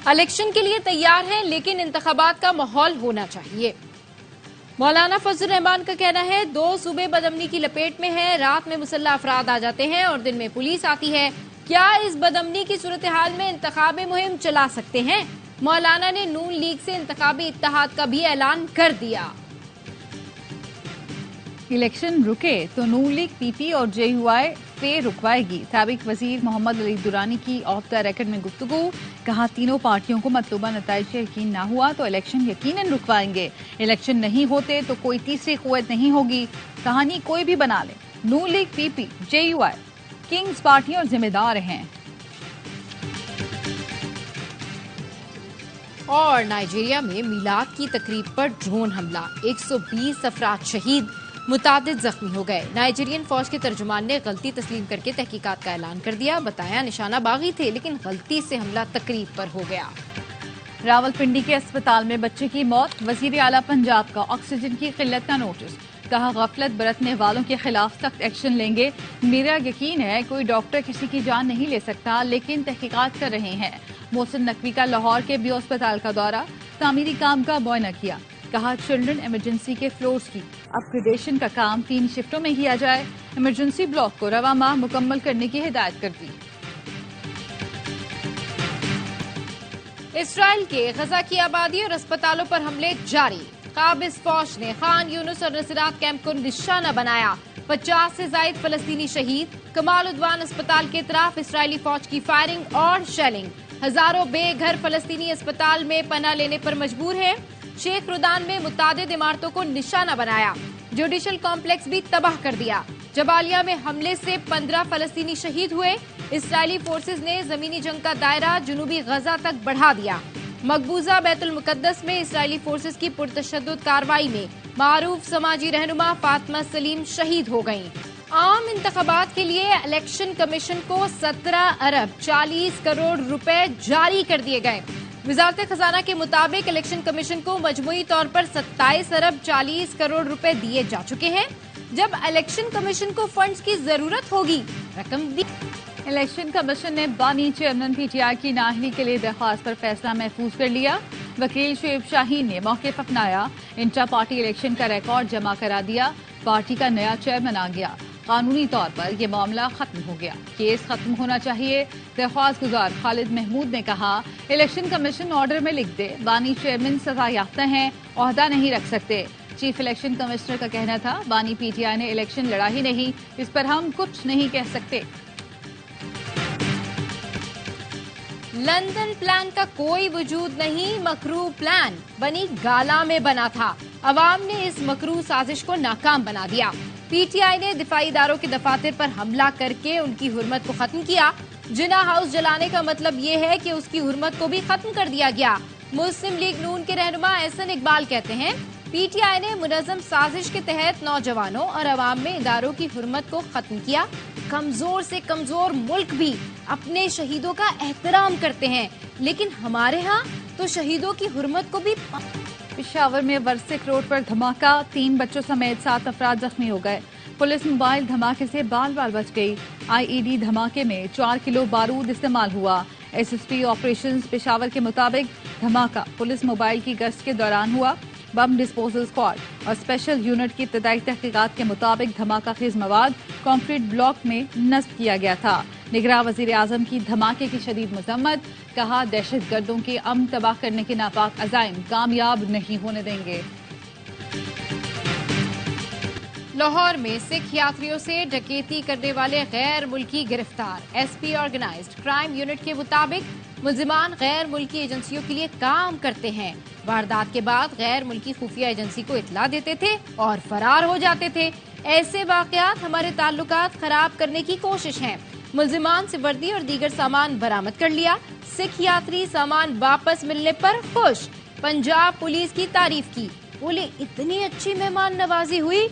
Election کے لیے تیار ہیں لیکن انتخابات کا ماحول ہونا چاہیے۔ مولانا فضل الرحمان کا کہنا ہے 2 صوبے بدامنی کی لپیٹ میں ہیں، رات میں مسلح افراد آ جاتے ہیں اور دن میں پولیس آتی ہے۔ کیا اس بدامنی کی صورتحال میں انتخابی مہم چلا سکتے ہیں؟ مولانا نے نون لیگ سے انتخابی اتحاد کا بھی اعلان کر دیا۔ الیکشن رکے تو نون لیگ پی پی اور جے یو آئی پہ رکوائے گی۔ سابق وزیر محمد علی درانی کی آف دا ریکارڈ میں گفتگو، کہا تینوں پارٹیوں کو مطلوبہ نتائج سے یقین نہ ہوا تو الیکشن یقیناً رکوائیں گے۔ الیکشن نہیں ہوتے تو کوئی تیسری قوت نہیں ہوگی، کہانی کوئی بھی بنا لے۔ Noon League P P J U I kings پارٹیاں ذمہ دار ہیں۔ اور نائجیریا میں میلاد کی تقریب پر ڈرون حملہ، 120 افراد شہید، متعدد زخمی ہو گئے۔ نائجیرین فوج کے ترجمان نے غلطی تسلیم کر کے تحقیقات کا اعلان کر دیا، بتایا نشانہ باغی تھے لیکن غلطی سے حملہ تقریب پر ہو گیا۔ راولپنڈی کے اسپتال میں بچے کی موت، وزیر اعلیٰ پنجاب کا آکسیجن کی قلت کا نوٹس، کہا غفلت برتنے والوں کے خلاف سخت ایکشن لیں گے۔ میرا یقین ہے کوئی ڈاکٹر کسی کی جان نہیں لے سکتا لیکن تحقیقات کر رہے ہیں۔ محسن نقوی کا لاہور کے بیو اسپتال کا دورہ، تعمیری کام کا معائنہ کیا، کہا چلڈرن ایمرجنسی کے فلورز کی اپ گریڈیشن کا کام 3 شفٹوں میں کیا جائے، ایمرجنسی بلاک کو رواں ماہ مکمل کرنے کی ہدایت کر دی۔ اسرائیل کے غزہ کی آبادی اور اسپتالوں پر حملے جاری، قابض فوج نے خان یونس اور نصیرات کیمپ کو نشانہ بنایا، 50 سے زائد فلسطینی شہید، کمال عدوان اسپتال کے اطراف اسرائیلی فوج کی فائرنگ اور شیلنگ، ہزاروں بے گھر فلسطینی اسپتال میں پناہ لینے پر مجبور ہیں۔ شیخ ردان میں متعدد عمارتوں کو نشانہ بنایا، جوڈیشل کمپلیکس بھی تباہ کر دیا۔ جبالیہ میں حملے سے 15 فلسطینی شہید ہوئے۔ اسرائیلی فورسز نے زمینی جنگ کا دائرہ جنوبی غزہ تک بڑھا دیا۔ مقبوضہ بیت المقدس میں اسرائیلی فورسز کی پرتشدد کارروائی میں معروف سماجی رہنما فاطمہ سلیم شہید ہو گئیں۔ عام انتخابات کے لیے الیکشن کمیشن کو 17 ارب 40 کروڑ روپے جاری کر دیے گئے۔ وزارت خزانہ کے مطابق الیکشن کمیشن کو مجموعی طور پر 27 ارب 40 کروڑ روپے دیے جا چکے ہیں۔ جب الیکشن کمیشن کو فنڈز کی ضرورت ہوگی رقم دی۔ الیکشن کمیشن نے بانی چیئرمین پی ٹی آئی کی نااہلی کے لیے درخواست پر فیصلہ محفوظ کر لیا۔ وکیل شعیب شاہین نے موقف اپنایا، انٹرا پارٹی الیکشن کا ریکارڈ جمع کرا دیا، پارٹی کا نیا چیئرمین آ گیا، قانونی طور پر یہ معاملہ ختم ہو گیا، کیس ختم ہونا چاہیے۔ درخواست گزار خالد محمود نے کہا الیکشن کمیشن آرڈر میں لکھ دے، بانی چیئرمین سزا یافتہ ہیں، عہدہ نہیں رکھ سکتے۔ چیف الیکشن کمشنر کا کہنا تھا بانی پی ٹی آئی نے الیکشن لڑا ہی نہیں، اس پر ہم کچھ نہیں کہہ سکتے۔ لندن پلان کا کوئی وجود نہیں، مکروہ پلان بنی گالا میں بنا تھا، عوام نے اس مکروہ سازش کو ناکام بنا دیا۔ پی ٹی آئی نے دفاعی اداروں کے دفاتر پر حملہ کر کے ان کی حرمت کو ختم کیا۔ جناح ہاؤس جلانے کا مطلب یہ ہے کہ اس کی حرمت کو بھی ختم کر دیا گیا۔ مسلم لیگ نون کے رہنما احسن اقبال کہتے ہیں پی ٹی آئی نے منظم سازش کے تحت نوجوانوں اور عوام میں اداروں کی حرمت کو ختم کیا۔ کمزور سے کمزور ملک بھی اپنے شہیدوں کا احترام کرتے ہیں، لیکن ہمارے ہاں تو شہیدوں کی حرمت کو بھی۔ پشاور میں ورسک روڈ پر دھماکہ، 3 بچوں سمیت 7 افراد زخمی ہو گئے، پولیس موبائل دھماکے سے بال بال بچ گئی۔ آئی ای ڈی دھماکے میں 4 کلو بارود استعمال ہوا۔ S S P operations Peshawar کے مطابق دھماکہ پولیس موبائل کی گشت کے دوران ہوا۔ بم ڈسپوزل اسکواڈ اور اسپیشل یونٹ کی ابتدائی تحقیقات کے مطابق دھماکہ خیز مواد کانکریٹ بلاک میں نصب کیا گیا تھا۔ نگراں وزیر اعظم کی دھماکے کی شدید مذمت، کہا دہشت گردوں کے امن تباہ کرنے کے ناپاک عزائم کامیاب نہیں ہونے دیں گے۔ لاہور میں سکھ یاتریوں سے ڈکیتی کرنے والے غیر ملکی گرفتار، S P organised crime unit کے مطابق ملزمان غیر ملکی ایجنسیوں کے لیے کام کرتے ہیں، واردات کے بعد غیر ملکی خفیہ ایجنسی کو اطلاع دیتے تھے اور فرار ہو جاتے تھے۔ ایسے واقعات ہمارے تعلقات خراب کرنے کی کوشش ہیں۔ ملزمان سے وردی اور دیگر سامان برآمد کر لیا۔ سکھ یاتری سامان واپس ملنے پر خوش، پنجاب پولیس کی تعریف کی، بولے اتنی اچھی مہمان نوازی ہوئی۔